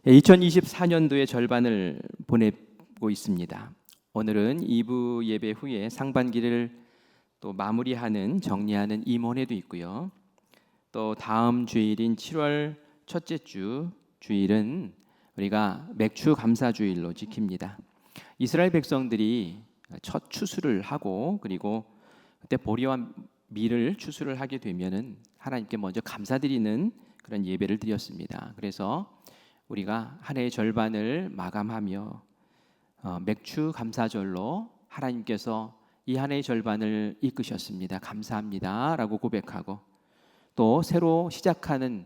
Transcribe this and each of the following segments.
2024년도의 절반을 보내고 있습니다. 오늘은 2부 예배 후에 상반기를 또 마무리하는 정리하는 임원회도 있고요. 또 다음 주일인 7월 첫째 주 주일은 우리가 맥주 감사 주일로 지킵니다. 이스라엘 백성들이 첫 추수를 하고 그리고 그때 보리와 밀을 추수를 하게 되면은 하나님께 먼저 감사드리는 그런 예배를 드렸습니다. 그래서 우리가 한 해의 절반을 마감하며 맥주 감사절로 하나님께서 이 한 해의 절반을 이끄셨습니다. 감사합니다 라고 고백하고 또 새로 시작하는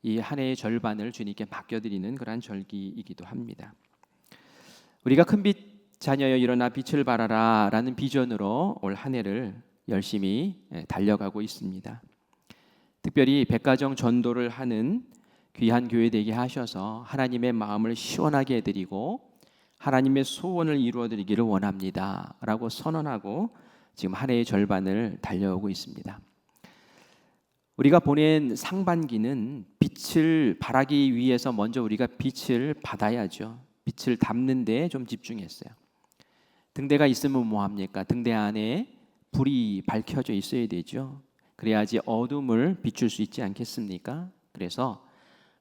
이 한 해의 절반을 주님께 맡겨드리는 그러한 절기이기도 합니다. 우리가 큰빛 자녀여 일어나 빛을 발하라 라는 비전으로 올 한 해를 열심히 달려가고 있습니다. 특별히 백가정 전도를 하는 귀한 교회 되게 하셔서 하나님의 마음을 시원하게 해드리고 하나님의 소원을 이루어드리기를 원합니다 라고 선언하고 지금 한 해의 절반을 달려오고 있습니다. 우리가 보낸 상반기는 빛을 발하기 위해서 먼저 우리가 빛을 받아야죠. 빛을 담는 데 좀 집중했어요. 등대가 있으면 뭐합니까? 등대 안에 불이 밝혀져 있어야 되죠. 그래야지 어둠을 비출 수 있지 않겠습니까? 그래서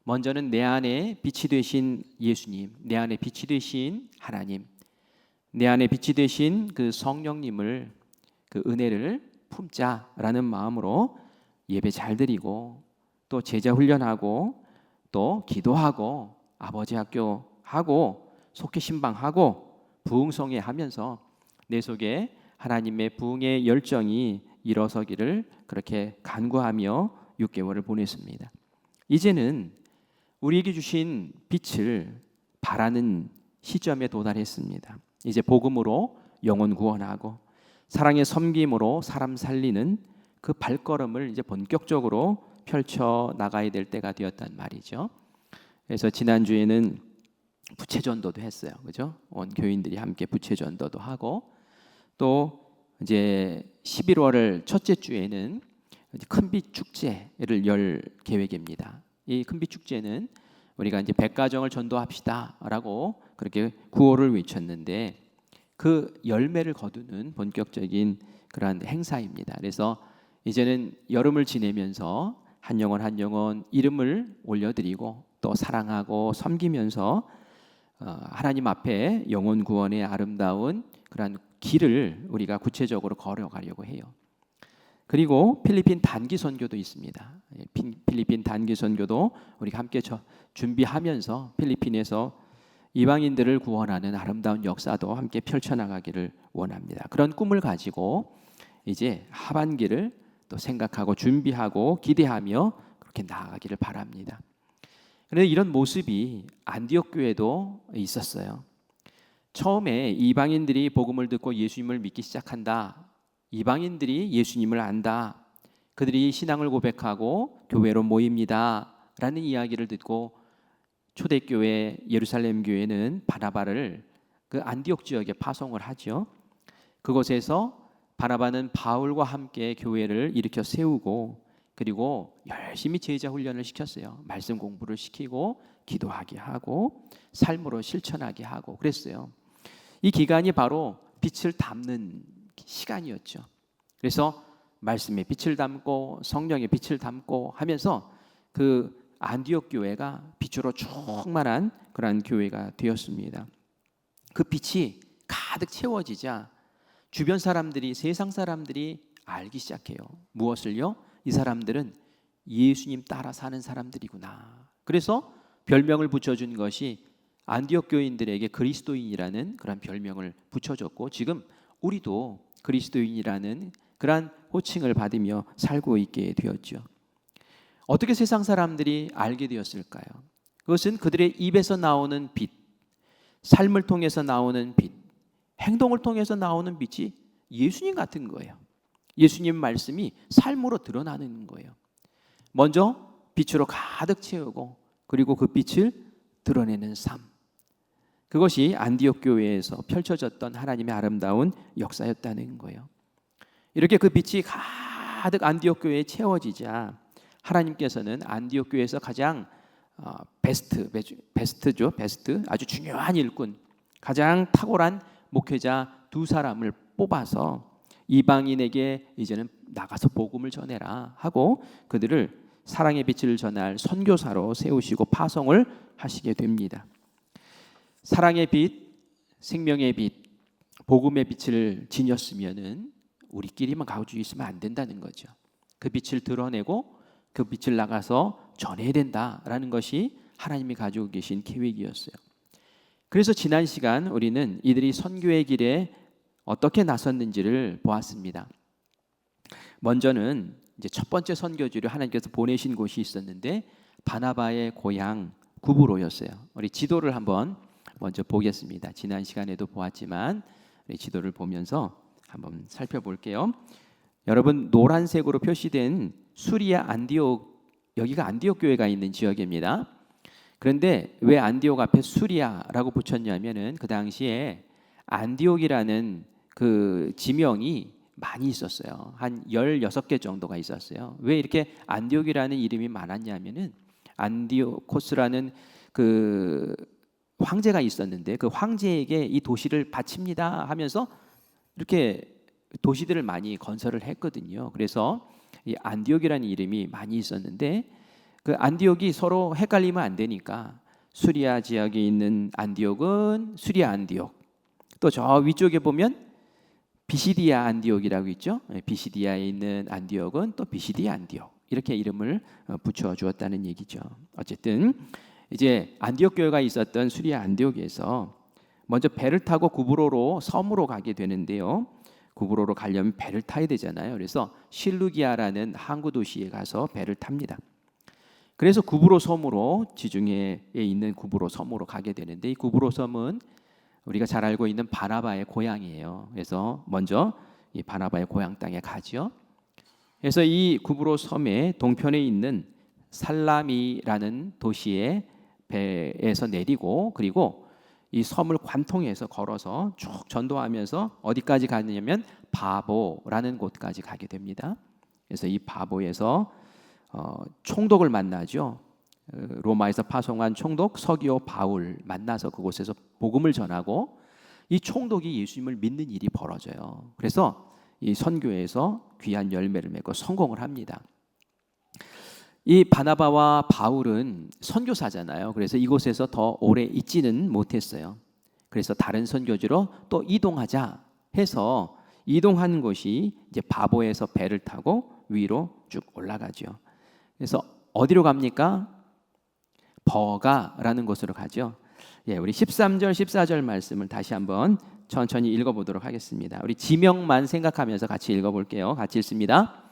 먼저는 내 안에 빛이 되신 예수님, 내 안에 빛이 되신 하나님, 내 안에 빛이 되신 그 성령님을 그 은혜를 품자라는 마음으로 예배 잘 드리고 또 제자 훈련하고 또 기도하고 아버지 학교 하고 속회 신방하고 부흥성회 하면서 내 속에 하나님의 부흥의 열정이 일어서기를 그렇게 간구하며 6개월을 보냈습니다. 이제는 우리에게 주신 빛을 발하는 시점에 도달했습니다. 이제 복음으로 영혼 구원하고 사랑의 섬김으로 사람 살리는 그 발걸음을 이제 본격적으로 펼쳐 나가야 될 때가 되었단 말이죠. 그래서 지난주에는 부채전도도 했어요. 그죠? 온 교인들이 함께 부채전도도 하고 또 이제 11월 첫째 주에는 큰빛 축제를 열 계획입니다. 이 큰빛 축제는 우리가 이제 백가정을 전도합시다라고 그렇게 구호를 외쳤는데 그 열매를 거두는 본격적인 그러한 행사입니다. 그래서 이제는 여름을 지내면서 한 영혼 한 영혼 이름을 올려드리고 또 사랑하고 섬기면서 하나님 앞에 영혼 구원의 아름다운 그러한 길을 우리가 구체적으로 걸어가려고 해요. 그리고 필리핀 단기 선교도 있습니다. 필리핀 단기 선교도 우리가 함께 준비하면서 필리핀에서 이방인들을 구원하는 아름다운 역사도 함께 펼쳐나가기를 원합니다. 그런 꿈을 가지고 이제 하반기를 또 생각하고 준비하고 기대하며 그렇게 나아가기를 바랍니다. 그런데 이런 모습이 안디옥 교회도 있었어요. 처음에 이방인들이 복음을 듣고 예수님을 믿기 시작한다. 이방인들이 예수님을 안다. 그들이 신앙을 고백하고 교회로 모입니다 라는 이야기를 듣고 초대교회 예루살렘 교회는 바나바를 그 안디옥 지역에 파송을 하죠. 그곳에서 바나바는 바울과 함께 교회를 일으켜 세우고 그리고 열심히 제자 훈련을 시켰어요. 말씀 공부를 시키고 기도하게 하고 삶으로 실천하게 하고 그랬어요. 이 기간이 바로 빛을 담는 시간이었죠. 그래서 말씀에 빛을 담고 성령의 빛을 담고 하면서 그 안디옥 교회가 빛으로 충만한 그런 교회가 되었습니다. 그 빛이 가득 채워지자 주변 사람들이 세상 사람들이 알기 시작해요. 무엇을요? 이 사람들은 예수님 따라 사는 사람들이구나. 그래서 별명을 붙여준 것이 안디옥 교인들에게 그리스도인이라는 그런 별명을 붙여줬고 지금 우리도 그리스도인이라는 그러한 호칭을 받으며 살고 있게 되었죠. 어떻게 세상 사람들이 알게 되었을까요? 그것은 그들의 입에서 나오는 빛, 삶을 통해서 나오는 빛, 행동을 통해서 나오는 빛이 예수님 같은 거예요. 예수님 말씀이 삶으로 드러나는 거예요. 먼저 빛으로 가득 채우고 그리고 그 빛을 드러내는 삶. 그것이 안디옥 교회에서 펼쳐졌던 하나님의 아름다운 역사였다는 거예요. 이렇게 그 빛이 가득 안디옥 교회에 채워지자 하나님께서는 안디옥 교회에서 가장 베스트죠. 베스트 아주 중요한 일꾼, 가장 탁월한 목회자 두 사람을 뽑아서 이방인에게 이제는 나가서 복음을 전해라 하고 그들을 사랑의 빛을 전할 선교사로 세우시고 파송을 하시게 됩니다. 사랑의 빛, 생명의 빛, 복음의 빛을 지녔으면은 우리끼리만 가지고 있으면 안 된다는 거죠. 그 빛을 드러내고 그 빛을 나가서 전해야 된다라는 것이 하나님이 가지고 계신 계획이었어요. 그래서 지난 시간 우리는 이들이 선교의 길에 어떻게 나섰는지를 보았습니다. 먼저는 이제 첫 번째 선교지로 하나님께서 보내신 곳이 있었는데 바나바의 고향 구브로였어요. 우리 지도를 한번 먼저 보겠습니다. 지난 시간에도 보았지만 우리 지도를 보면서 한번 살펴볼게요. 여러분 노란색으로 표시된 수리아 안디옥, 여기가 안디옥 교회가 있는 지역입니다. 그런데 왜 안디옥 앞에 수리아라고 붙였냐면은 그 당시에 안디옥이라는 그 지명이 많이 있었어요. 한 16개 정도가 있었어요. 왜 이렇게 안디옥이라는 이름이 많았냐면은 안디오코스라는 그 황제가 있었는데 그 황제에게 이 도시를 바칩니다 하면서 이렇게 도시들을 많이 건설을 했거든요. 그래서 이 안디옥이라는 이름이 많이 있었는데 그 안디옥이 서로 헷갈리면 안 되니까 수리아 지역에 있는 안디옥은 수리아 안디옥, 또 저 위쪽에 보면 비시디아 안디옥이라고 있죠. 비시디아에 있는 안디옥은 또 비시디아 안디옥, 이렇게 이름을 붙여 주었다는 얘기죠. 어쨌든 이제 안디옥 교회가 있었던 수리아 안디옥에서 먼저 배를 타고 구브로로 섬으로 가게 되는데요. 구브로로 가려면 배를 타야 되잖아요. 그래서 실루기아라는 항구 도시에 가서 배를 탑니다. 그래서 구브로 섬으로, 지중해에 있는 구브로 섬으로 가게 되는데 이 구브로 섬은 우리가 잘 알고 있는 바나바의 고향이에요. 그래서 먼저 이 바나바의 고향 땅에 가죠. 그래서 이 구브로 섬의 동편에 있는 살라미라는 도시에 배에서 내리고 그리고 이 섬을 관통해서 걸어서 쭉 전도하면서 어디까지 가느냐면 바보라는 곳까지 가게 됩니다. 그래서 이 바보에서 총독을 만나죠. 로마에서 파송한 총독 서기오 바울 만나서 그곳에서 복음을 전하고 이 총독이 예수님을 믿는 일이 벌어져요. 그래서 이 선교에서 귀한 열매를 맺고 성공을 합니다. 이 바나바와 바울은 선교사잖아요. 그래서 이곳에서 더 오래 있지는 못했어요. 그래서 다른 선교지로 또 이동하자 해서 이동한 곳이 이제 바보에서 배를 타고 위로 쭉 올라가죠. 그래서 어디로 갑니까? 버가라는 곳으로 가죠. 예, 우리 13절, 14절 말씀을 다시 한번 천천히 읽어보도록 하겠습니다. 우리 지명만 생각하면서 같이 읽어볼게요. 같이 읽습니다.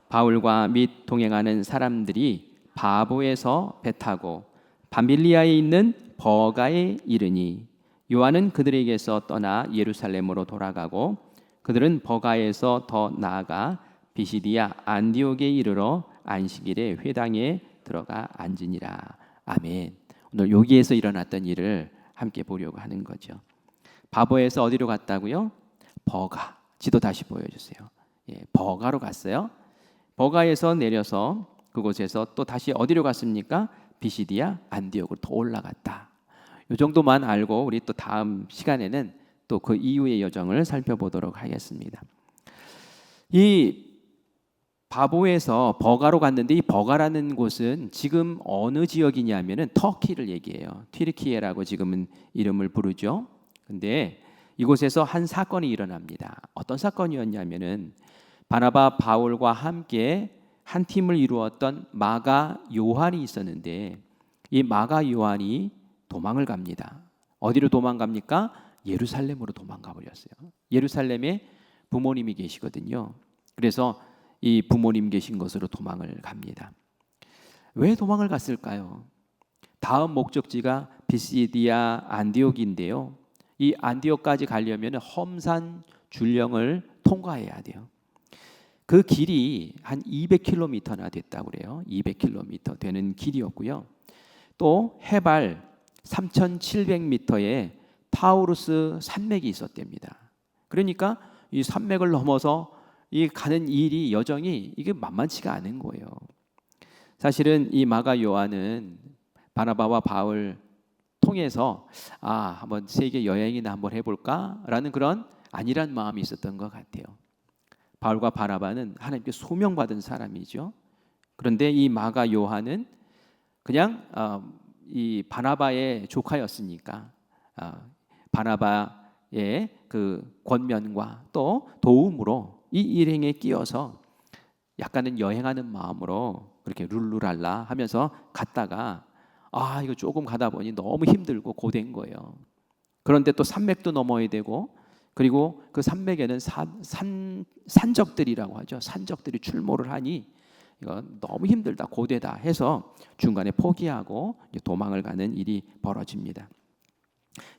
바울과 및 동행하는 사람들이 바보에서 배 타고 밤빌리아에 있는 버가에 이르니 요한은 그들에게서 떠나 예루살렘으로 돌아가고 그들은 버가에서 더 나아가 비시디아 안디옥에 이르러 안식일에 회당에 들어가 앉으니라. 아멘. 오늘 여기에서 일어났던 일을 함께 보려고 하는 거죠. 바보에서 어디로 갔다고요? 버가. 지도 다시 보여주세요. 예, 버가로 갔어요. 버가에서 내려서 그곳에서 또 다시 어디로 갔습니까? 비시디아 안디옥으로 더 올라갔다. 이 정도만 알고 우리 또 다음 시간에는 또 그 이후의 여정을 살펴보도록 하겠습니다. 이 바보에서 버가로 갔는데 이 버가라는 곳은 지금 어느 지역이냐면은 터키를 얘기해요. 튀르키예라고 지금은 이름을 부르죠. 근데 이곳에서 한 사건이 일어납니다. 어떤 사건이었냐면은 바나바 바울과 함께 한 팀을 이루었던 마가 요한이 있었는데 이 마가 요한이 도망을 갑니다. 어디로 도망갑니까? 예루살렘으로 도망가 버렸어요. 예루살렘에 부모님이 계시거든요. 그래서 이 부모님 계신 곳으로 도망을 갑니다. 왜 도망을 갔을까요? 다음 목적지가 비시디아 안디옥인데요. 이 안디옥까지 가려면 험산 줄령을 통과해야 돼요. 그 길이 한 200km나 됐다고 그래요. 200km 되는 길이었고요. 또 해발 3,700m의 타우루스 산맥이 있었답니다. 그러니까 이 산맥을 넘어서 이 가는 일이 여정이 이게 만만치가 않은 거예요. 사실은 이 마가 요한은 바나바와 바울 통해서 한번 세계 여행이나 한번 해볼까라는 그런 안일한 마음이 있었던 것 같아요. 바울과 바나바는 하나님께 소명받은 사람이죠. 그런데 이 마가 요한은 그냥 이 바나바의 조카였으니까 바나바의 그 권면과 또 도움으로 이 일행에 끼어서 약간은 여행하는 마음으로 그렇게 룰루랄라 하면서 갔다가 이거 조금 가다 보니 너무 힘들고 고된 거예요. 그런데 또 산맥도 넘어야 되고, 그리고 그 산맥에는 산적들이라고 하죠. 산적들이 출몰을 하니 이거 너무 힘들다, 고되다 해서 중간에 포기하고 도망을 가는 일이 벌어집니다.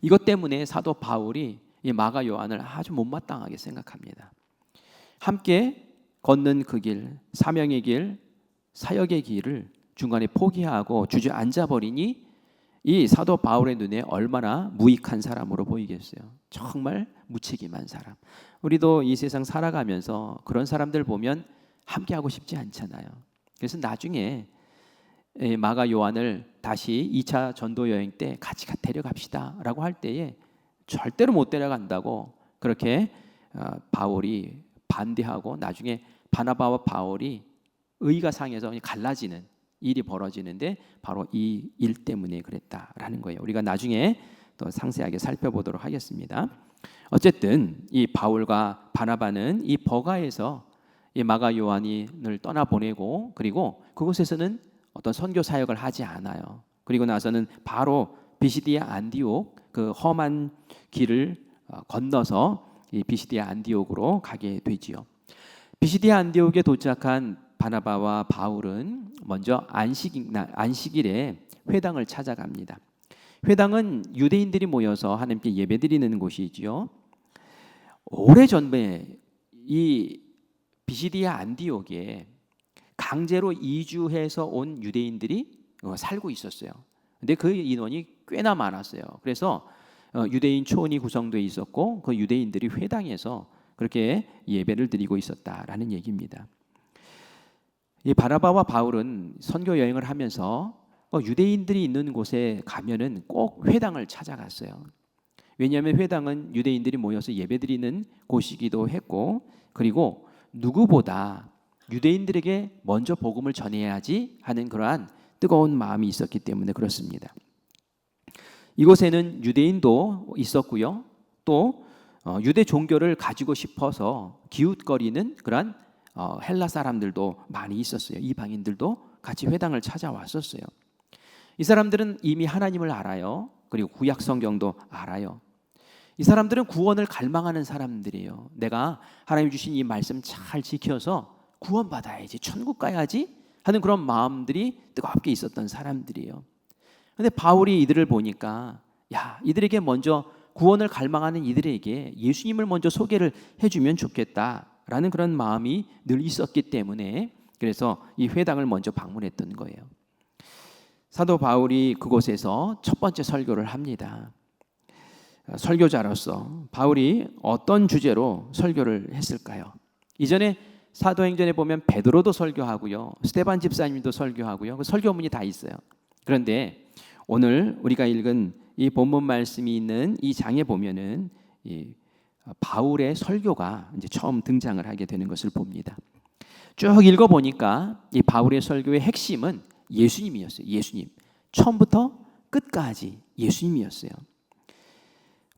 이것 때문에 사도 바울이 이 마가 요한을 아주 못마땅하게 생각합니다. 함께 걷는 그 길, 사명의 길, 사역의 길을 중간에 포기하고 주저앉아 버리니 이 사도 바울의 눈에 얼마나 무익한 사람으로 보이겠어요. 정말 무책임한 사람. 우리도 이 세상 살아가면서 그런 사람들 보면 함께하고 싶지 않잖아요. 그래서 나중에 마가 요한을 다시 2차 전도 여행 때 같이 데려갑시다 라고 할 때에 절대로 못 데려간다고 그렇게 바울이 반대하고, 나중에 바나바와 바울이 의가 상해서 갈라지는 일이 벌어지는데 바로 이 일 때문에 그랬다라는 거예요. 우리가 나중에 또 상세하게 살펴보도록 하겠습니다. 어쨌든 이 바울과 바나바는 이 버가에서 이 마가 요한을 떠나보내고, 그리고 그곳에서는 어떤 선교 사역을 하지 않아요. 그리고 나서는 바로 비시디아 안디옥, 그 험한 길을 건너서 이 비시디아 안디옥으로 가게 되지요. 비시디아 안디옥에 도착한 바나바와 바울은 먼저 안식일에 회당을 찾아갑니다. 회당은 유대인들이 모여서 하나님께 예배드리는 곳이지요. 오래전에 이 비시디아 안디옥에 강제로 이주해서 온 유대인들이 살고 있었어요. 근데 그 인원이 꽤나 많았어요. 그래서 유대인 초원이 구성되어 있었고 그 유대인들이 회당에서 그렇게 예배를 드리고 있었다라는 얘기입니다. 이 바나바와 바울은 선교 여행을 하면서 유대인들이 있는 곳에 가면은 꼭 회당을 찾아갔어요. 왜냐하면 회당은 유대인들이 모여서 예배드리는 곳이기도 했고, 그리고 누구보다 유대인들에게 먼저 복음을 전해야지 하는 그러한 뜨거운 마음이 있었기 때문에 그렇습니다. 이곳에는 유대인도 있었고요, 또 유대 종교를 가지고 싶어서 기웃거리는 그러한 헬라 사람들도 많이 있었어요. 이방인들도 같이 회당을 찾아왔었어요. 이 사람들은 이미 하나님을 알아요. 그리고 구약 성경도 알아요. 이 사람들은 구원을 갈망하는 사람들이에요. 내가 하나님 주신 이 말씀 잘 지켜서 구원받아야지, 천국 가야지 하는 그런 마음들이 뜨겁게 있었던 사람들이에요. 그런데 바울이 이들을 보니까 이들에게 먼저 구원을 갈망하는 이들에게 예수님을 먼저 소개를 해주면 좋겠다라는 그런 마음이 늘 있었기 때문에, 그래서 이 회당을 먼저 방문했던 거예요. 사도 바울이 그곳에서 첫 번째 설교를 합니다. 설교자로서 바울이 어떤 주제로 설교를 했을까요? 이전에 사도행전에 보면 베드로도 설교하고요, 스데반 집사님도 설교하고요, 그 설교문이 다 있어요. 그런데 오늘 우리가 읽은 이 본문 말씀이 있는 이 장에 보면은 이 바울의 설교가 이제 처음 등장을 하게 되는 것을 봅니다. 쭉 읽어 보니까 이 바울의 설교의 핵심은 예수님이었어요. 예수님, 처음부터 끝까지 예수님이었어요.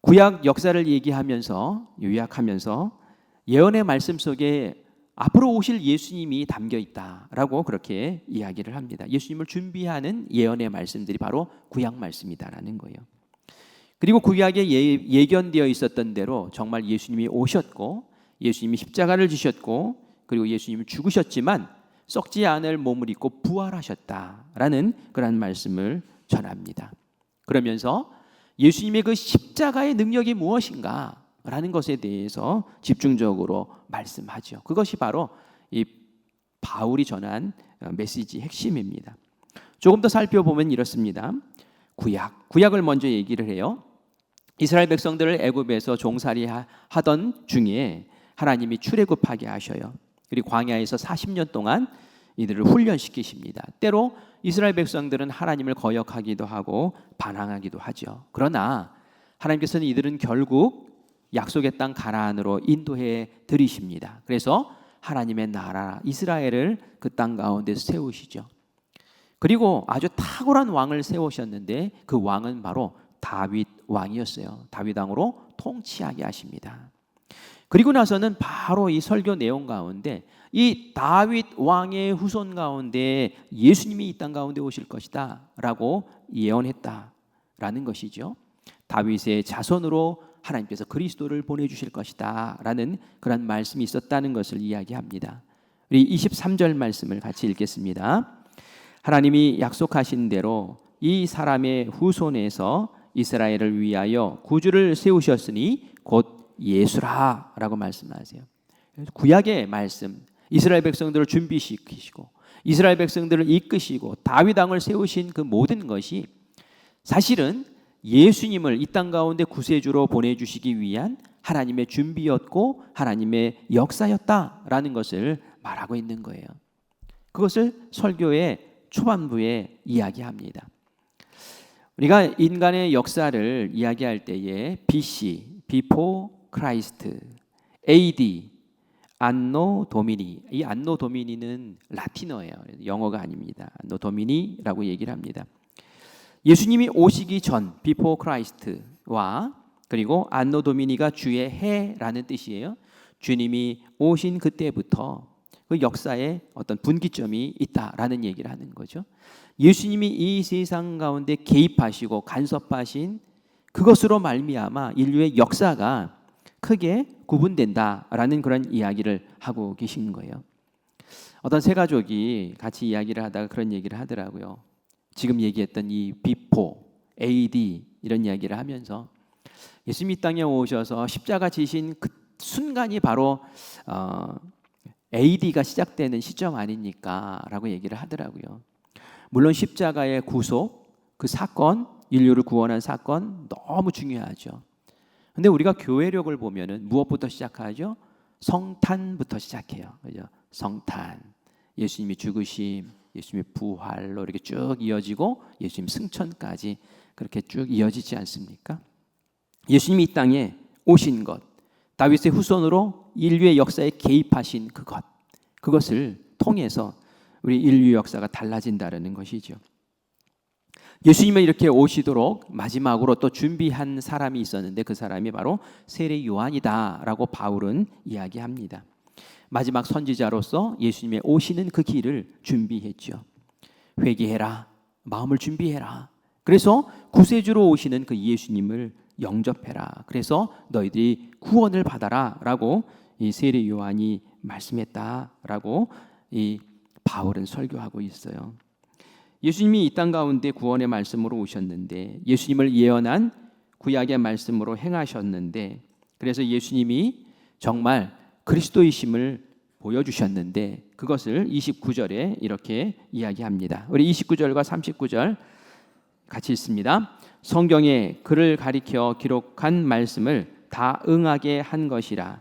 구약 역사를 얘기하면서, 요약하면서 예언의 말씀 속에 앞으로 오실 예수님이 담겨 있다라고 그렇게 이야기를 합니다. 예수님을 준비하는 예언의 말씀들이 바로 구약 말씀이다라는 거예요. 그리고 구약에 예견되어 있었던 대로 정말 예수님이 오셨고, 예수님이 십자가를 지셨고, 그리고 예수님이 죽으셨지만 썩지 않을 몸을 입고 부활하셨다라는 그런 말씀을 전합니다. 그러면서 예수님의 그 십자가의 능력이 무엇인가 라는 것에 대해서 집중적으로 말씀하죠. 그것이 바로 이 바울이 전한 메시지의 핵심입니다. 조금 더 살펴보면 이렇습니다. 구약을 먼저 얘기를 해요. 이스라엘 백성들을 애굽에서 종살이 하던 중에 하나님이 출애굽하게 하셔요. 그리고 광야에서 40년 동안 이들을 훈련시키십니다. 때로 이스라엘 백성들은 하나님을 거역하기도 하고 반항하기도 하죠. 그러나 하나님께서는 이들은 결국 약속의 땅 가나안으로 인도해 들이십니다. 그래서 하나님의 나라 이스라엘을 그 땅 가운데 세우시죠. 그리고 아주 탁월한 왕을 세우셨는데 그 왕은 바로 다윗 왕이었어요. 다윗 왕으로 통치하게 하십니다. 그리고 나서는 바로 이 설교 내용 가운데 이 다윗 왕의 후손 가운데 예수님이 이 땅 가운데 오실 것이다 라고 예언했다라는 것이죠. 다윗의 자손으로 하나님께서 그리스도를 보내주실 것이다 라는 그런 말씀이 있었다는 것을 이야기합니다. 우리 23절 말씀을 같이 읽겠습니다. 하나님이 약속하신 대로 이 사람의 후손에서 이스라엘을 위하여 구주를 세우셨으니 곧 예수라 라고 말씀하세요. 구약의 말씀, 이스라엘 백성들을 준비시키시고 이스라엘 백성들을 이끄시고 다윗 왕을 세우신 그 모든 것이 사실은 예수님을 이 땅 가운데 구세주로 보내주시기 위한 하나님의 준비였고 하나님의 역사였다라는 것을 말하고 있는 거예요. 그것을 설교의 초반부에 이야기합니다. 우리가 인간의 역사를 이야기할 때에 BC, Before Christ, AD, 안노 도미니, 이 안노 도미니는 라틴어예요. 영어가 아닙니다. 안노 도미니라고 얘기를 합니다. 예수님이 오시기 전 Before Christ와 그리고 안노 도미니가 주의 해라는 뜻이에요. 주님이 오신 그때부터 그 역사에 어떤 분기점이 있다라는 얘기를 하는 거죠. 예수님이 이 세상 가운데 개입하시고 간섭하신 그것으로 말미암아 인류의 역사가 크게 구분된다라는 그런 이야기를 하고 계신 거예요. 어떤 세 가족이 같이 이야기를 하다가 그런 얘기를 하더라고요. 지금 얘기했던 이 비포, AD 이런 이야기를 하면서 예수님이 땅에 오셔서 십자가 지신 그 순간이 바로 AD가 시작되는 시점 아닙니까? 라고 얘기를 하더라고요. 물론 십자가의 구속, 그 사건, 인류를 구원한 사건 너무 중요하죠. 근데 우리가 교회력을 보면은 무엇부터 시작하죠? 성탄부터 시작해요. 그죠? 성탄, 예수님이 죽으심, 예수님의 부활로 이렇게 쭉 이어지고 예수님 승천까지 그렇게 쭉 이어지지 않습니까? 예수님이 이 땅에 오신 것, 다윗의 후손으로 인류의 역사에 개입하신 그것을 통해서 우리 인류 역사가 달라진다는 것이죠. 예수님은 이렇게 오시도록 마지막으로 또 준비한 사람이 있었는데 그 사람이 바로 세례 요한이다라고 바울은 이야기합니다. 마지막 선지자로서 예수님의 오시는 그 길을 준비했죠. 회개해라, 마음을 준비해라. 그래서 구세주로 오시는 그 예수님을 영접해라. 그래서 너희들이 구원을 받아라 라고 이 세례 요한이 말씀했다라고 이 바울은 설교하고 있어요. 예수님이 이 땅 가운데 구원의 말씀으로 오셨는데 예수님을 예언한 구약의 말씀으로 행하셨는데 그래서 예수님이 정말 그리스도이심을 보여주셨는데 그것을 29절에 이렇게 이야기합니다. 우리 29절과 39절 같이 읽습니다. 성경에 그를 가리켜 기록한 말씀을 다 응하게 한 것이라.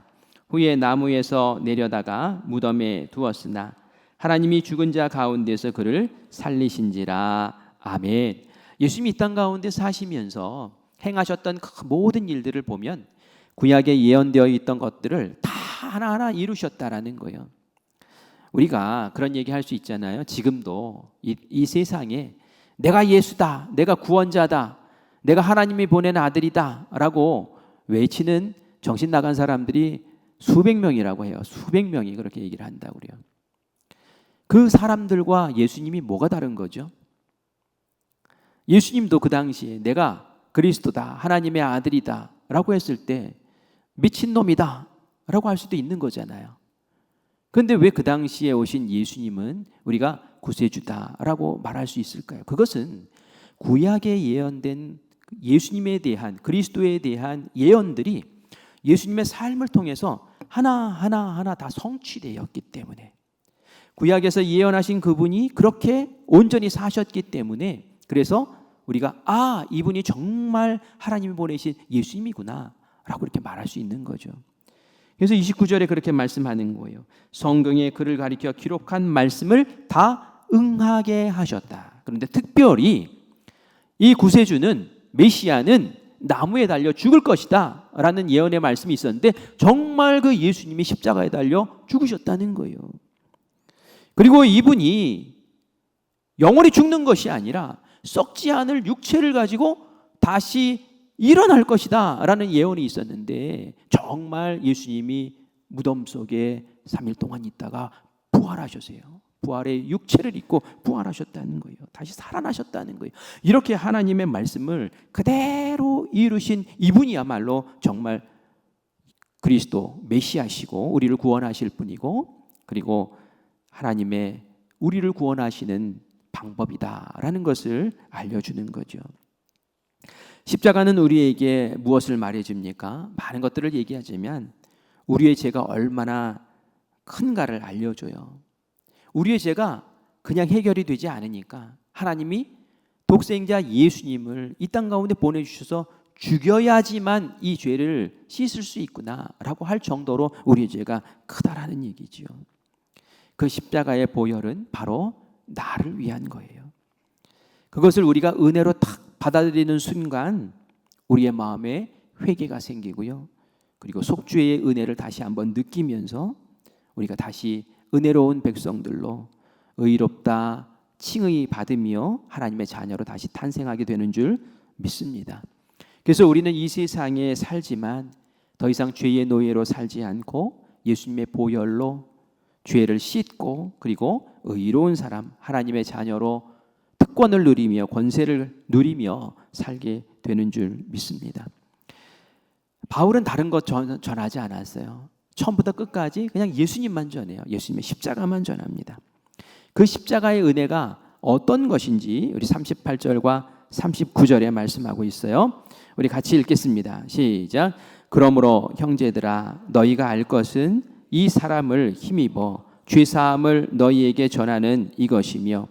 후에 나무에서 내려다가 무덤에 두었으나 하나님이 죽은 자 가운데서 그를 살리신지라. 아멘. 예수님이 이 땅 가운데 사시면서 행하셨던 그 모든 일들을 보면 구약에 예언되어 있던 것들을 다 하나하나 이루셨다라는 거예요. 우리가 그런 얘기할 수 있잖아요. 지금도 이 세상에 내가 예수다, 내가 구원자다, 내가 하나님이 보낸 아들이다 라고 외치는 정신 나간 사람들이 수백 명이라고 해요. 수백 명이 그렇게 얘기를 한다고 그래요. 그 사람들과 예수님이 뭐가 다른 거죠? 예수님도 그 당시에 내가 그리스도다, 하나님의 아들이다 라고 했을 때 미친놈이다 라고 할 수도 있는 거잖아요. 그런데 왜 그 당시에 오신 예수님은 우리가 구세주다 라고 말할 수 있을까요? 그것은 구약에 예언된 예수님에 대한, 그리스도에 대한 예언들이 예수님의 삶을 통해서 하나하나 다 성취되었기 때문에, 구약에서 예언하신 그분이 그렇게 온전히 사셨기 때문에, 그래서 우리가 이분이 정말 하나님이 보내신 예수님이구나 라고 이렇게 말할 수 있는 거죠. 그래서 29절에 그렇게 말씀하는 거예요. 성경에 그를 가리켜 기록한 말씀을 다 응하게 하셨다. 그런데 특별히 이 구세주는, 메시아는 나무에 달려 죽을 것이다 라는 예언의 말씀이 있었는데 정말 그 예수님이 십자가에 달려 죽으셨다는 거예요. 그리고 이분이 영원히 죽는 것이 아니라 썩지 않을 육체를 가지고 다시 일어날 것이다 라는 예언이 있었는데 정말 예수님이 무덤 속에 3일 동안 있다가 부활하셨어요. 부활의 육체를 입고 부활하셨다는 거예요. 다시 살아나셨다는 거예요. 이렇게 하나님의 말씀을 그대로 이루신 이분이야말로 정말 그리스도 메시아시고 우리를 구원하실 분이고, 그리고 하나님의 우리를 구원하시는 방법이다라는 것을 알려주는 거죠. 십자가는 우리에게 무엇을 말해줍니까? 많은 것들을 얘기하자면 우리의 죄가 얼마나 큰가를 알려줘요. 우리의 죄가 그냥 해결이 되지 않으니까 하나님이 독생자 예수님을 이 땅 가운데 보내주셔서 죽여야지만 이 죄를 씻을 수 있구나라고 할 정도로 우리의 죄가 크다라는 얘기죠. 그 십자가의 보혈은 바로 나를 위한 거예요. 그것을 우리가 은혜로 탁 받아들이는 순간 우리의 마음에 회개가 생기고요. 그리고 속죄의 은혜를 다시 한번 느끼면서 우리가 다시 은혜로운 백성들로 의롭다 칭의 받으며 하나님의 자녀로 다시 탄생하게 되는 줄 믿습니다. 그래서 우리는 이 세상에 살지만 더 이상 죄의 노예로 살지 않고 예수님의 보혈로 죄를 씻고 그리고 의로운 사람, 하나님의 자녀로 특권을 누리며 권세를 누리며 살게 되는 줄 믿습니다. 바울은 다른 것 전하지 않았어요. 처음부터 끝까지 그냥 예수님만 전해요. 예수님의 십자가만 전합니다. 그 십자가의 은혜가 어떤 것인지 우리 38절과 39절에 말씀하고 있어요. 우리 같이 읽겠습니다. 시작. 그러므로 형제들아 너희가 알 것은 이 사람을 힘입어 죄사함을 너희에게 전하는 이것이며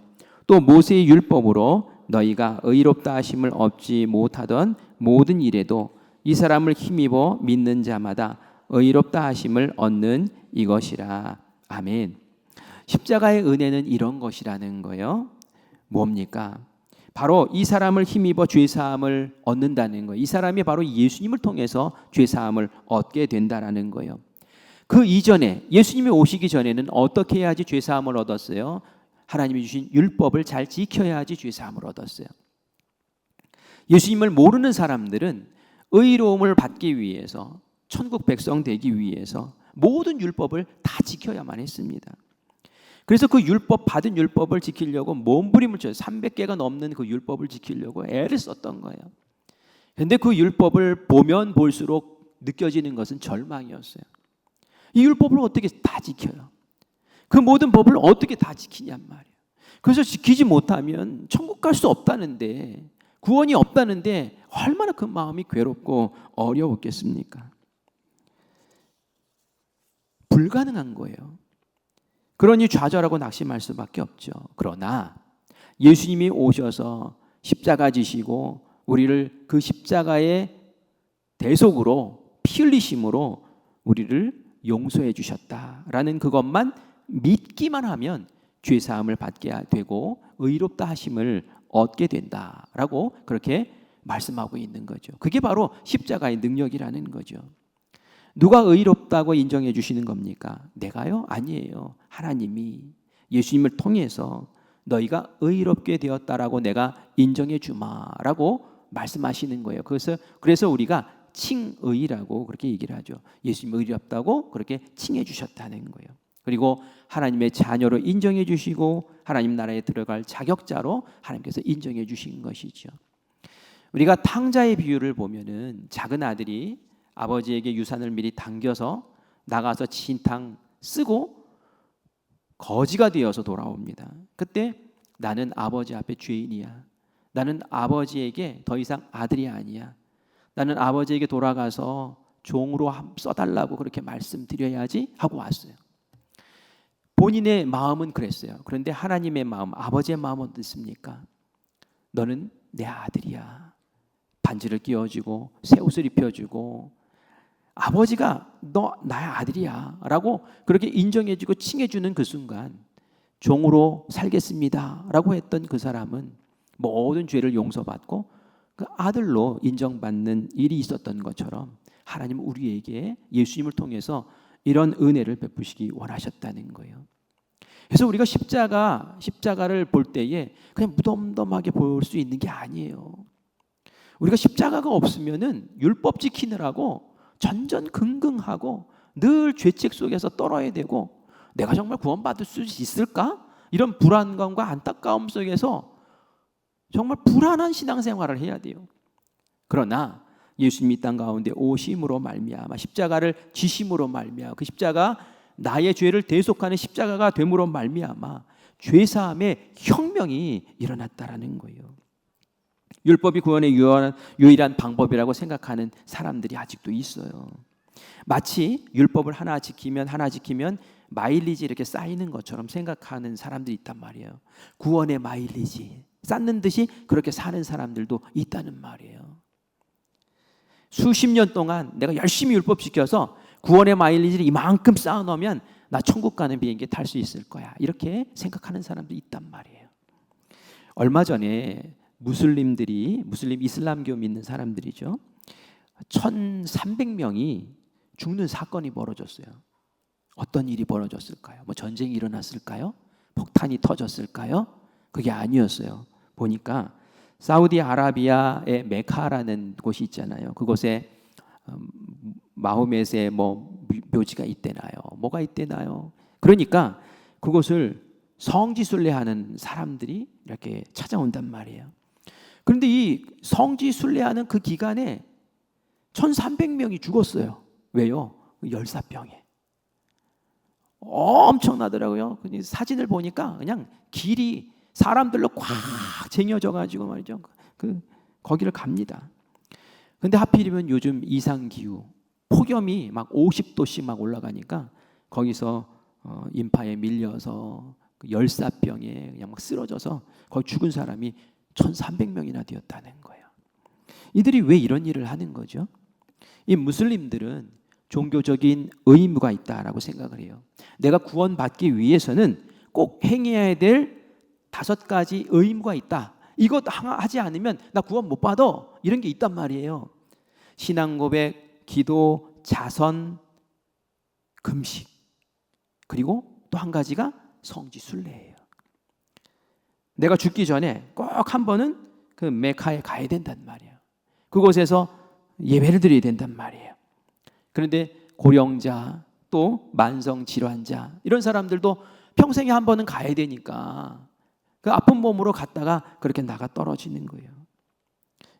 또 모세의 율법으로 너희가 의롭다 하심을 얻지 못하던 모든 일에도 이 사람을 힘입어 믿는 자마다 의롭다 하심을 얻는 이것이라. 아멘. 십자가의 은혜는 이런 것이라는 거예요. 뭡니까? 바로 이 사람을 힘입어 죄사함을 얻는다는 거예요. 이 사람이 바로 예수님을 통해서 죄사함을 얻게 된다는 거예요. 그 이전에 예수님이 오시기 전에는 어떻게 해야지 죄사함을 얻었어요? 하나님이 주신 율법을 잘 지켜야지 죄사함을 얻었어요. 예수님을 모르는 사람들은 의로움을 받기 위해서, 천국 백성 되기 위해서 모든 율법을 다 지켜야만 했습니다. 그래서 그 율법, 받은 율법을 지키려고 몸부림을 쳐요. 300개가 넘는 그 율법을 지키려고 애를 썼던 거예요. 그런데 그 율법을 보면 볼수록 느껴지는 것은 절망이었어요. 이 율법을 어떻게 다 지켜요? 그 모든 법을 어떻게 다 지키냔 말이에요. 그래서 지키지 못하면 천국 갈 수 없다는데, 구원이 없다는데 얼마나 그 마음이 괴롭고 어려웠겠습니까? 불가능한 거예요. 그러니 좌절하고 낙심할 수밖에 없죠. 그러나 예수님이 오셔서 십자가 지시고 우리를 그 십자가의 대속으로 피 흘리심으로 우리를 용서해 주셨다라는 그것만 믿기만 하면 죄사함을 받게 되고 의롭다 하심을 얻게 된다라고 그렇게 말씀하고 있는 거죠. 그게 바로 십자가의 능력이라는 거죠. 누가 의롭다고 인정해 주시는 겁니까? 내가요? 아니에요. 하나님이 예수님을 통해서 너희가 의롭게 되었다라고 내가 인정해 주마라고 말씀하시는 거예요. 그래서 우리가 칭의라고 그렇게 얘기를 하죠. 예수님 의롭다고 그렇게 칭해 주셨다는 거예요. 그리고 하나님의 자녀로 인정해 주시고 하나님 나라에 들어갈 자격자로 하나님께서 인정해 주신 것이죠. 우리가 탕자의 비유를 보면은 작은 아들이 아버지에게 유산을 미리 당겨서 나가서 진탕 쓰고 거지가 되어서 돌아옵니다. 그때 나는 아버지 앞에 죄인이야. 나는 아버지에게 더 이상 아들이 아니야. 나는 아버지에게 돌아가서 종으로 써달라고 그렇게 말씀드려야지 하고 왔어요. 본인의 마음은 그랬어요. 그런데 하나님의 마음, 아버지의 마음은 어떻습니까? 너는 내 아들이야. 반지를 끼워주고 새 옷을 입혀주고 아버지가 너 나의 아들이야 라고 그렇게 인정해주고 칭해주는 그 순간 종으로 살겠습니다 라고 했던 그 사람은 모든 죄를 용서받고 그 아들로 인정받는 일이 있었던 것처럼 하나님은 우리에게 예수님을 통해서 이런 은혜를 베푸시기 원하셨다는 거예요. 그래서 우리가 십자가를 볼 때에 그냥 무덤덤하게 볼 수 있는 게 아니에요. 우리가 십자가가 없으면은 율법 지키느라고 전전긍긍하고 늘 죄책 속에서 떨어야 되고 내가 정말 구원받을 수 있을까? 이런 불안감과 안타까움 속에서 정말 불안한 신앙생활을 해야 돼요. 그러나 예수님이 이 땅 가운데 오심으로 말미암아 십자가를 지심으로 말미암아 그 십자가 나의 죄를 대속하는 십자가가 됨으로 말미암아 죄사함의 혁명이 일어났다라는 거예요. 율법이 구원의 유일한 방법이라고 생각하는 사람들이 아직도 있어요. 마치 율법을 하나 지키면 마일리지 이렇게 쌓이는 것처럼 생각하는 사람들이 있단 말이에요. 구원의 마일리지 쌓는 듯이 그렇게 사는 사람들도 있다는 말이에요. 수십 년 동안 내가 열심히 율법 지켜서 구원의 마일리지를 이만큼 쌓아놓으면 나 천국 가는 비행기 탈 수 있을 거야 이렇게 생각하는 사람도 있단 말이에요. 얼마 전에 무슬림 이슬람교 믿는 사람들이죠. 1,300명이 죽는 사건이 벌어졌어요. 어떤 일이 벌어졌을까요? 뭐 전쟁이 일어났을까요? 폭탄이 터졌을까요? 그게 아니었어요. 보니까 사우디아라비아의 메카라는 곳이 있잖아요. 그곳에 마호멧의 묘지가 있대나요? 뭐가 있대나요? 그러니까 그곳을 성지순례하는 사람들이 이렇게 찾아온단 말이에요. 그런데 이 성지순례하는 그 기간에 1,300명이 죽었어요. 왜요? 열사병에. 엄청나더라고요. 사진을 보니까 그냥 길이 사람들로 꽉 쟁여져 가지고 말이죠. 거기를 갑니다. 근데 하필이면 요즘 이상기후 폭염이 막 50도씩 막 올라가니까 거기서 인파에 밀려서 열사병에 그냥 막 쓰러져서 거기 죽은 사람이 1,300명이나 되었다는 거예요. 이들이 왜 이런 일을 하는 거죠? 이 무슬림들은 종교적인 의무가 있다라고 생각을 해요. 내가 구원받기 위해서는 꼭 행해야 될 5가지 의무가 있다. 이것 하지 않으면 나 구원 못 받아. 이런 게 있단 말이에요. 신앙 고백, 기도, 자선, 금식. 그리고 또 한 가지가 성지순례예요. 내가 죽기 전에 꼭 한 번은 그 메카에 가야 된단 말이에요. 그곳에서 예배를 드려야 된단 말이에요. 그런데 고령자 또 만성 질환자 이런 사람들도 평생에 한 번은 가야 되니까 그 아픈 몸으로 갔다가 그렇게 나가 떨어지는 거예요.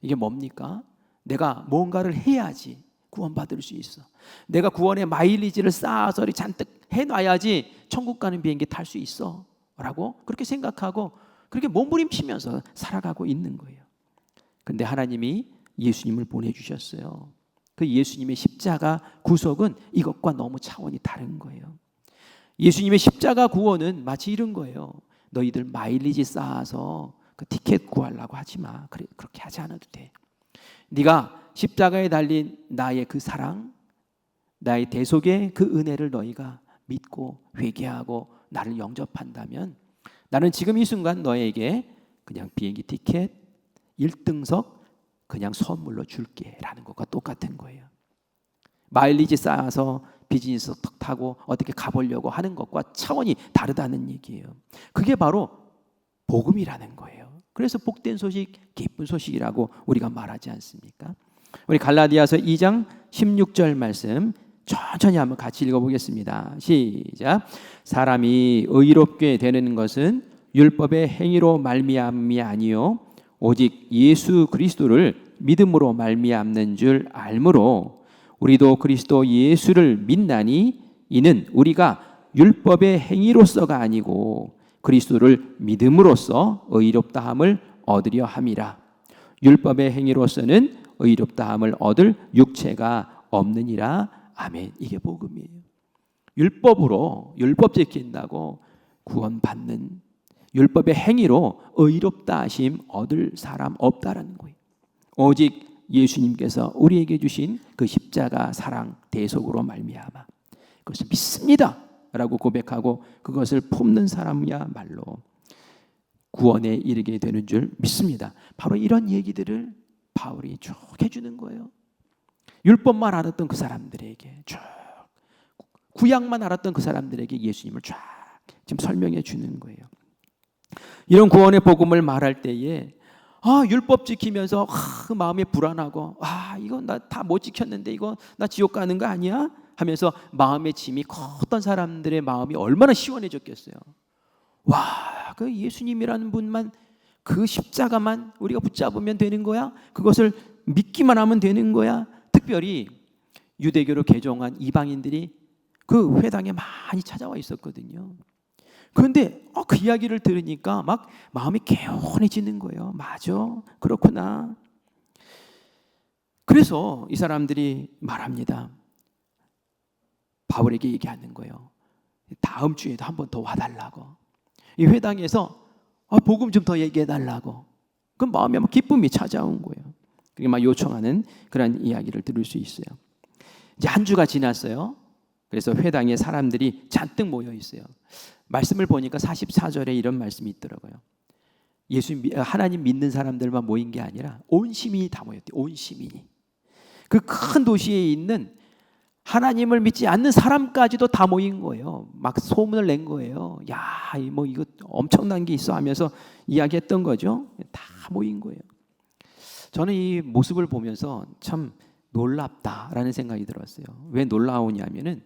이게 뭡니까? 내가 뭔가를 해야지 구원받을 수 있어. 내가 구원의 마일리지를 쌓아서 잔뜩 해놔야지 천국 가는 비행기 탈 수 있어 라고 그렇게 생각하고 그렇게 몸부림치면서 살아가고 있는 거예요. 근데 하나님이 예수님을 보내주셨어요. 그 예수님의 십자가 구속은 이것과 너무 차원이 다른 거예요. 예수님의 십자가 구원은 마치 이런 거예요. 너희들 마일리지 쌓아서 그 티켓 구하려고 하지 마. 그렇게 하지 않아도 돼. 네가 십자가에 달린 나의 그 사랑, 나의 대속의 그 은혜를 너희가 믿고 회개하고 나를 영접한다면 나는 지금 이 순간 너에게 그냥 비행기 티켓 1등석 그냥 선물로 줄게 라는 것과 똑같은 거예요. 마일리지 쌓아서 비즈니스 타고 어떻게 가보려고 하는 것과 차원이 다르다는 얘기예요. 그게 바로 복음이라는 거예요. 그래서 복된 소식, 기쁜 소식이라고 우리가 말하지 않습니까? 우리 갈라디아서 2장 16절 말씀 천천히 한번 같이 읽어보겠습니다. 시작. 사람이 의롭게 되는 것은 율법의 행위로 말미암이 아니요 오직 예수 그리스도를 믿음으로 말미암는 줄 알므로 우리도 그리스도 예수를 믿나니 이는 우리가 율법의 행위로서가 아니고 그리스도를 믿음으로써 의롭다함을 얻으려 함이라. 율법의 행위로서는 의롭다함을 얻을 육체가 없느니라. 아멘. 이게 복음이에요. 율법으로 율법 지킨다고 구원받는 율법의 행위로 의롭다 하심 얻을 사람 없다라는 거예요. 오직 예수님께서 우리에게 주신 그 십자가 사랑 대속으로 말미암아 그것을 믿습니다 라고 고백하고 그것을 품는 사람이야말로 구원에 이르게 되는 줄 믿습니다. 바로 이런 얘기들을 바울이 쭉 해주는 거예요. 율법만 알았던 그 사람들에게 쭉, 구약만 알았던 그 사람들에게 예수님을 쫙 지금 설명해 주는 거예요. 이런 구원의 복음을 말할 때에 율법 지키면서 마음이 불안하고 이거 나 다 못 지켰는데 이거 나 지옥 가는 거 아니야? 하면서 마음의 짐이 컸던 사람들의 마음이 얼마나 시원해졌겠어요. 그 예수님이라는 분만, 그 십자가만 우리가 붙잡으면 되는 거야? 그것을 믿기만 하면 되는 거야? 특별히 유대교로 개종한 이방인들이 그 회당에 많이 찾아와 있었거든요. 그런데 그 이야기를 들으니까 막 마음이 개운해지는 거예요. 맞아, 그렇구나. 그래서 이 사람들이 말합니다. 바울에게 얘기하는 거예요. 다음 주에도 한 번 더 와달라고. 이 회당에서 복음 좀 더 얘기해 달라고. 그 마음에 막 기쁨이 찾아온 거예요. 그게 막 요청하는 그런 이야기를 들을 수 있어요. 이제 한 주가 지났어요. 그래서 회당에 사람들이 잔뜩 모여 있어요. 말씀을 보니까 44절에 이런 말씀이 있더라고요. 하나님 믿는 사람들만 모인 게 아니라 온 시민이 다 모였대요. 온 시민이. 그 큰 도시에 있는 하나님을 믿지 않는 사람까지도 다 모인 거예요. 막 소문을 낸 거예요. 뭐 이거 엄청난 게 있어 하면서 이야기했던 거죠. 다 모인 거예요. 저는 이 모습을 보면서 참 놀랍다라는 생각이 들었어요. 왜 놀라우냐면은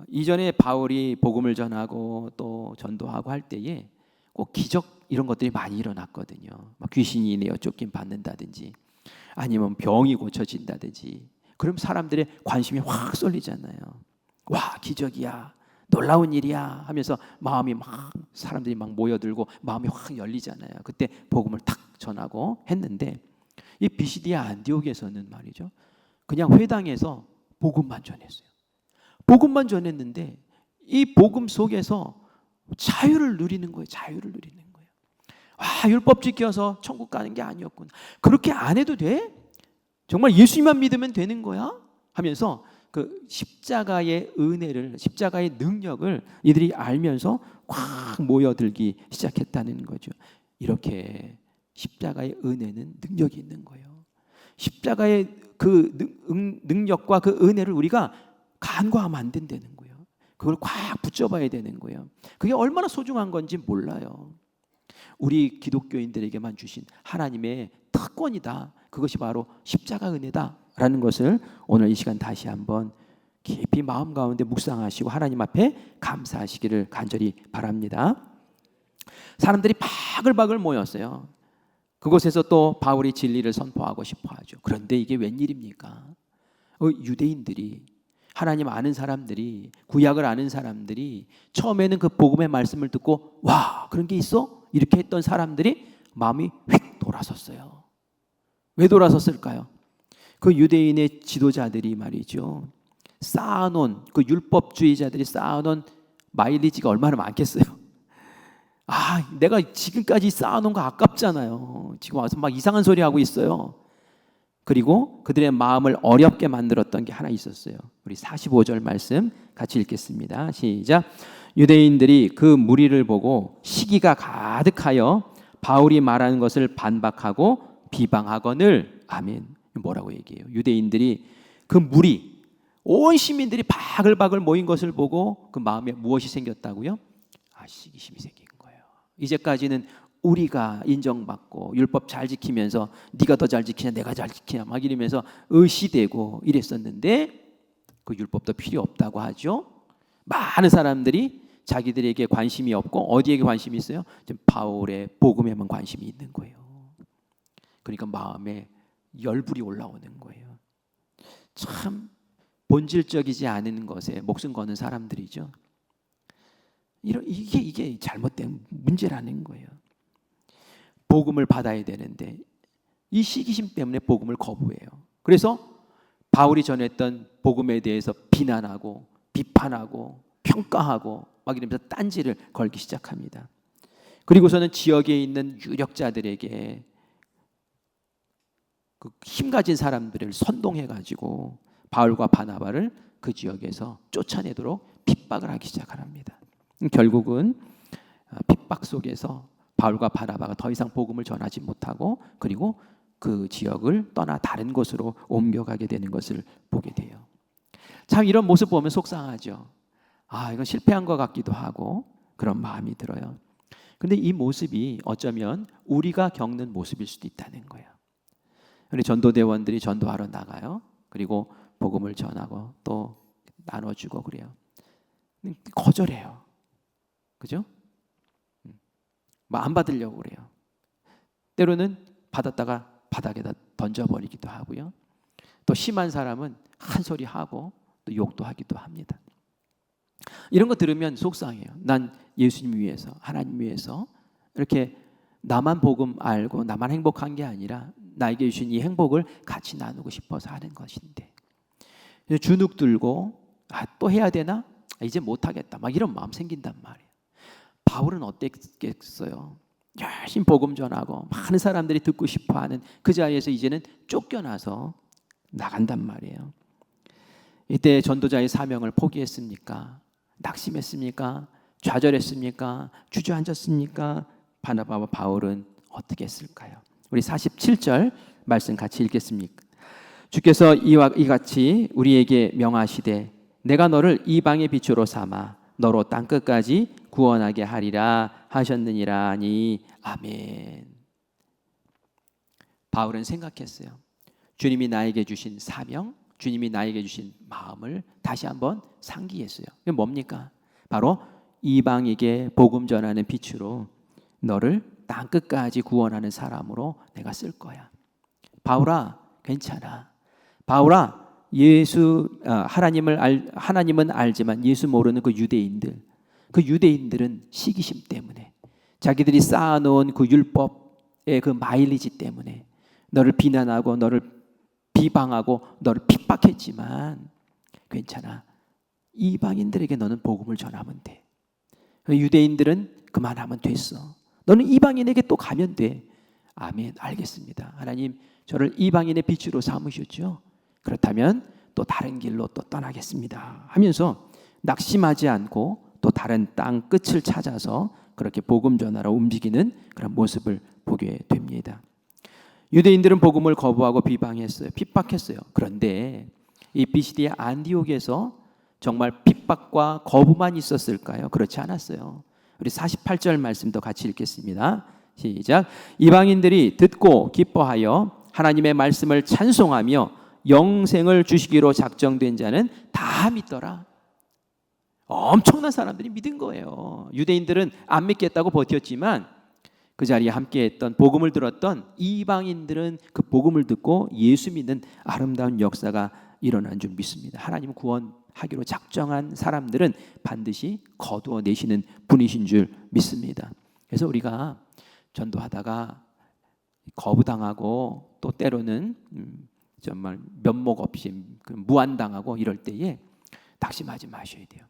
이전에 바울이 복음을 전하고 또 전도하고 할 때에 꼭 기적 이런 것들이 많이 일어났거든요. 막 귀신이 내어 쫓긴 받는다든지 아니면 병이 고쳐진다든지. 그럼 사람들의 관심이 확 쏠리잖아요. 기적이야, 놀라운 일이야 하면서 마음이 막 사람들이 막 모여들고 마음이 확 열리잖아요. 그때 복음을 탁 전하고 했는데 이 비시디아 안디옥에서는 말이죠, 그냥 회당에서 복음만 전했어요. 복음만 전했는데 이 복음 속에서 자유를 누리는 거예요. 자유를 누리는 거예요. 율법 지켜서 천국 가는 게 아니었구나. 그렇게 안 해도 돼? 정말 예수님만 믿으면 되는 거야? 하면서 그 십자가의 은혜를, 십자가의 능력을 이들이 알면서 확 모여들기 시작했다는 거죠. 이렇게 십자가의 은혜는 능력이 있는 거예요. 십자가의 그 능력과 그 은혜를 우리가 간과하면 안 된다는 거예요. 그걸 꽉 붙잡아야 되는 거예요. 그게 얼마나 소중한 건지 몰라요. 우리 기독교인들에게만 주신 하나님의 특권이다. 그것이 바로 십자가 은혜다라는 것을 오늘 이 시간 다시 한번 깊이 마음 가운데 묵상하시고 하나님 앞에 감사하시기를 간절히 바랍니다. 사람들이 바글바글 모였어요. 그곳에서 또 바울이 진리를 선포하고 싶어 하죠. 그런데 이게 웬일입니까? 유대인들이, 하나님 아는 사람들이, 구약을 아는 사람들이 처음에는 그 복음의 말씀을 듣고 그런 게 있어? 이렇게 했던 사람들이 마음이 휙 돌아섰어요. 왜 돌아섰을까요? 그 유대인의 지도자들이 말이죠, 쌓아놓은, 그 율법주의자들이 쌓아놓은 마일리지가 얼마나 많겠어요. 내가 지금까지 쌓아놓은 거 아깝잖아요. 지금 와서 막 이상한 소리 하고 있어요. 그리고 그들의 마음을 어렵게 만들었던 게 하나 있었어요. 우리 45절 말씀 같이 읽겠습니다. 시작. 유대인들이 그 무리를 보고 시기가 가득하여 바울이 말하는 것을 반박하고 비방하거늘. 아멘. 뭐라고 얘기해요? 유대인들이 그 무리, 온 시민들이 바글바글 모인 것을 보고 그 마음에 무엇이 생겼다고요? 시기심이 생긴 거예요. 이제까지는 우리가 인정받고 율법 잘 지키면서 네가 더 잘 지키냐 내가 잘 지키냐 막 이러면서 의시되고 이랬었는데 그 율법도 필요 없다고 하죠. 많은 사람들이 자기들에게 관심이 없고 어디에게 관심이 있어요? 지금 바울의 복음에만 관심이 있는 거예요. 그러니까 마음에 열불이 올라오는 거예요. 참 본질적이지 않은 것에 목숨 거는 사람들이죠. 이게 잘못된 문제라는 거예요. 복음을 받아야 되는데 이 시기심 때문에 복음을 거부해요. 그래서 바울이 전했던 복음에 대해서 비난하고 비판하고 평가하고 막 이러면서 딴지를 걸기 시작합니다. 그리고서는 지역에 있는 유력자들에게 그 힘 가진 사람들을 선동해 가지고 바울과 바나바를 그 지역에서 쫓아내도록 핍박을 하기 시작합니다. 결국은 핍박 속에서 바울과 바나바가 더 이상 복음을 전하지 못하고 그리고 그 지역을 떠나 다른 곳으로 옮겨가게 되는 것을 보게 돼요. 참 이런 모습 보면 속상하죠. 이건 실패한 것 같기도 하고 그런 마음이 들어요. 근데 이 모습이 어쩌면 우리가 겪는 모습일 수도 있다는 거예요. 우리 전도대원들이 전도하러 나가요. 그리고 복음을 전하고 또 나눠주고 그래요. 거절해요. 그죠? 안 받으려고 그래요. 때로는 받았다가 바닥에다 던져버리기도 하고요. 또 심한 사람은 한 소리 하고 또 욕도 하기도 합니다. 이런 거 들으면 속상해요. 난 예수님 위해서, 하나님 위해서 이렇게 나만 복음 알고 나만 행복한 게 아니라 나에게 주신 이 행복을 같이 나누고 싶어서 하는 것인데 주눅 들고 또 해야 되나? 이제 못하겠다. 막 이런 마음 생긴단 말이에요. 바울은 어땠겠어요? 열심히 복음 전하고 많은 사람들이 듣고 싶어하는 그 자리에서 이제는 쫓겨나서 나간단 말이에요. 이때 전도자의 사명을 포기했습니까? 낙심했습니까? 좌절했습니까? 주저앉았습니까? 바나바와 바울은 어떻게 했을까요? 우리 47절 말씀 같이 읽겠습니까? 주께서 이와 이같이 우리에게 명하시되 내가 너를 이방의 빛으로 삼아 너로 땅끝까지 구원하게 하리라 하셨느니라 하니 아멘. 바울은 생각했어요. 주님이 나에게 주신 사명, 주님이 나에게 주신 마음을 다시 한번 상기했어요. 그게 뭡니까? 바로 이방에게 복음 전하는 빛으로 너를 땅끝까지 구원하는 사람으로 내가 쓸 거야. 바울아, 괜찮아. 바울아, 하나님은 알지만 예수 모르는 그 유대인들은 시기심 때문에 자기들이 쌓아놓은 그 율법의 그 마일리지 때문에 너를 비난하고 너를 비방하고 너를 핍박했지만 괜찮아. 이방인들에게 너는 복음을 전하면 돼. 유대인들은 그만하면 됐어. 너는 이방인에게 또 가면 돼. 아멘. 알겠습니다. 하나님 저를 이방인의 빛으로 삼으셨죠. 그렇다면 또 다른 길로 또 떠나겠습니다 하면서 낙심하지 않고 또 다른 땅 끝을 찾아서 그렇게 복음 전하러 움직이는 그런 모습을 보게 됩니다. 유대인들은 복음을 거부하고 비방했어요. 핍박했어요. 그런데 이 비시디아 안디옥에서 정말 핍박과 거부만 있었을까요? 그렇지 않았어요. 우리 48절 말씀도 같이 읽겠습니다. 시작. 이방인들이 듣고 기뻐하여 하나님의 말씀을 찬송하며 영생을 주시기로 작정된 자는 다 믿더라. 엄청난 사람들이 믿은 거예요. 유대인들은 안 믿겠다고 버텼지만 그 자리에 함께했던 복음을 들었던 이방인들은 그 복음을 듣고 예수 믿는 아름다운 역사가 일어난 줄 믿습니다. 하나님 구원하기로 작정한 사람들은 반드시 거두어내시는 분이신 줄 믿습니다. 그래서 우리가 전도하다가 거부당하고 또 때로는 정말 면목 없이 무안당하고 이럴 때에 낙심하지 마셔야 돼요.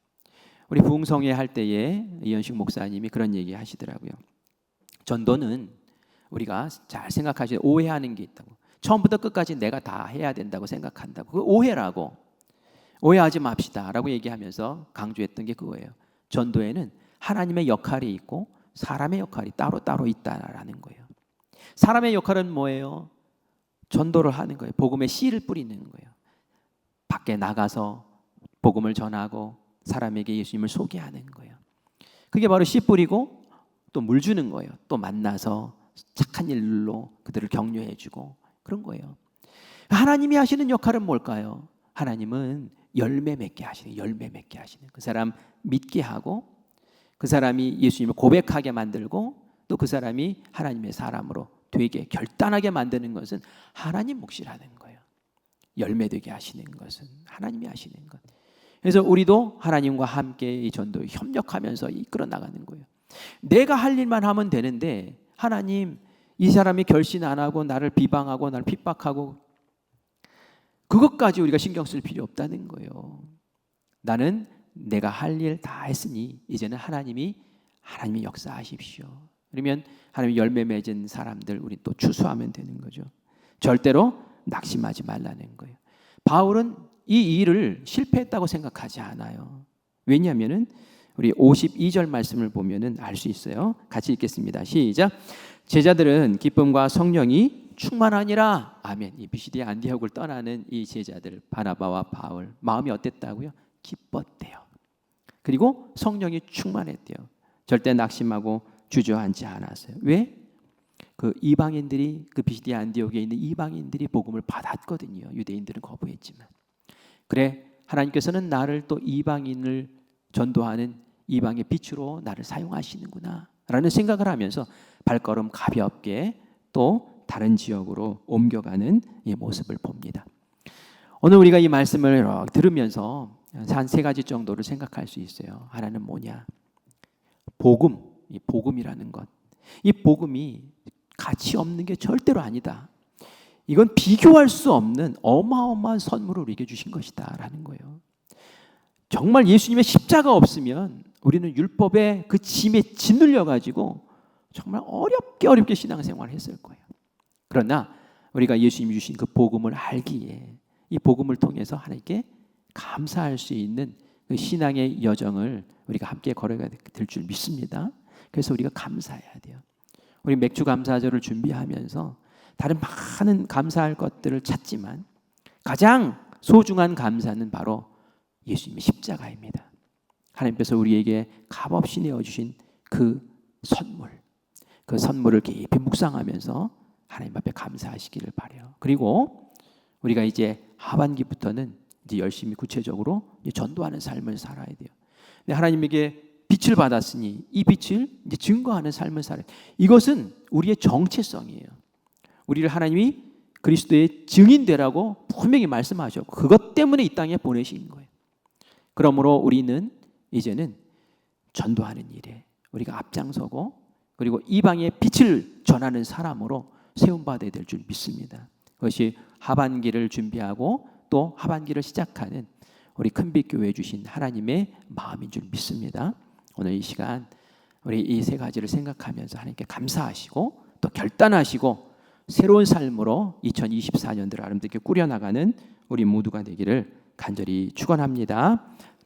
우리 부흥성회 할 때에 이현식 목사님이 그런 얘기 하시더라고요. 전도는 우리가 잘 생각하시면 오해하는 게 있다고. 처음부터 끝까지 내가 다 해야 된다고 생각한다고. 그 오해라고. 오해하지 맙시다 라고 얘기하면서 강조했던 게 그거예요. 전도에는 하나님의 역할이 있고 사람의 역할이 따로 있다라는 거예요. 사람의 역할은 뭐예요? 전도를 하는 거예요. 복음의 씨를 뿌리는 거예요. 밖에 나가서 복음을 전하고 사람에게 예수님을 소개하는 거예요. 그게 바로 씨 뿌리고 또 물 주는 거예요. 또 만나서 착한 일로 그들을 격려해주고 그런 거예요. 하나님이 하시는 역할은 뭘까요? 하나님은 열매 맺게 하시는 그 사람 믿게 하고 그 사람이 예수님을 고백하게 만들고 또 그 사람이 하나님의 사람으로 되게 결단하게 만드는 것은 하나님 몫이라는 거예요. 열매되게 하시는 것은 하나님이 하시는 것. 그래서 우리도 하나님과 함께 이 전도 협력하면서 이끌어 나가는 거예요. 내가 할 일만 하면 되는데 하나님 이 사람이 결신 안 하고 나를 비방하고 나를 핍박하고 그것까지 우리가 신경 쓸 필요 없다는 거예요. 나는 내가 할 일 다 했으니 이제는 하나님이 역사하십시오. 그러면 하나님이 열매 맺은 사람들 우리 또 추수하면 되는 거죠. 절대로 낙심하지 말라는 거예요. 바울은 이 일을 실패했다고 생각하지 않아요. 왜냐하면은 우리 52절 말씀을 보면은 알 수 있어요. 같이 읽겠습니다. 시작. 제자들은 기쁨과 성령이 충만하니라. 아멘. 이 비시디아 안디옥을 떠나는 이 제자들 바나바와 바울 마음이 어땠다고요? 기뻤대요. 그리고 성령이 충만했대요. 절대 낙심하고 주저앉지 않았어요. 왜? 그 이방인들이 그 비시디아 안디옥에 있는 이방인들이 복음을 받았거든요. 유대인들은 거부했지만. 그래, 하나님께서는 나를 또 이방인을 전도하는 이방의 빛으로 나를 사용하시는구나 라는 생각을 하면서 발걸음 가볍게 또 다른 지역으로 옮겨가는 이 모습을 봅니다. 오늘 우리가 이 말씀을 들으면서 한 세 가지 정도를 생각할 수 있어요. 하나는 뭐냐? 복음, 이 복음이라는 것. 이 복음이 가치 없는 게 절대로 아니다. 이건 비교할 수 없는 어마어마한 선물을 우리에게 주신 것이다 라는 거예요. 정말 예수님의 십자가 없으면 우리는 율법의 그 짐에 짓눌려 가지고 정말 어렵게 신앙생활을 했을 거예요. 그러나 우리가 예수님이 주신 그 복음을 알기에 이 복음을 통해서 하나님께 감사할 수 있는 그 신앙의 여정을 우리가 함께 걸어가야 될 줄 믿습니다. 그래서 우리가 감사해야 돼요. 우리 맥주 감사절을 준비하면서 다른 많은 감사할 것들을 찾지만 가장 소중한 감사는 바로 예수님의 십자가입니다. 하나님께서 우리에게 값없이 내어주신 그 선물을 깊이 묵상하면서 하나님 앞에 감사하시기를 바라요. 그리고 우리가 이제 하반기부터는 이제 열심히 구체적으로 전도하는 삶을 살아야 돼요. 근데 하나님에게 빛을 받았으니 이 빛을 이제 증거하는 삶을 살아요. 이것은 우리의 정체성이에요. 우리를 하나님이 그리스도의 증인되라고 분명히 말씀하셨고 그것 때문에 이 땅에 보내신 거예요. 그러므로 우리는 이제는 전도하는 일에 우리가 앞장서고 그리고 이방의 빛을 전하는 사람으로 세움받아야 될 줄 믿습니다. 그것이 하반기를 준비하고 또 하반기를 시작하는 우리 큰빛교회에 주신 하나님의 마음인 줄 믿습니다. 오늘 이 시간 우리 이 세 가지를 생각하면서 하나님께 감사하시고 또 결단하시고 새로운 삶으로 2024년도를 아름답게 꾸려나가는 우리 모두가 되기를 간절히 축원합니다.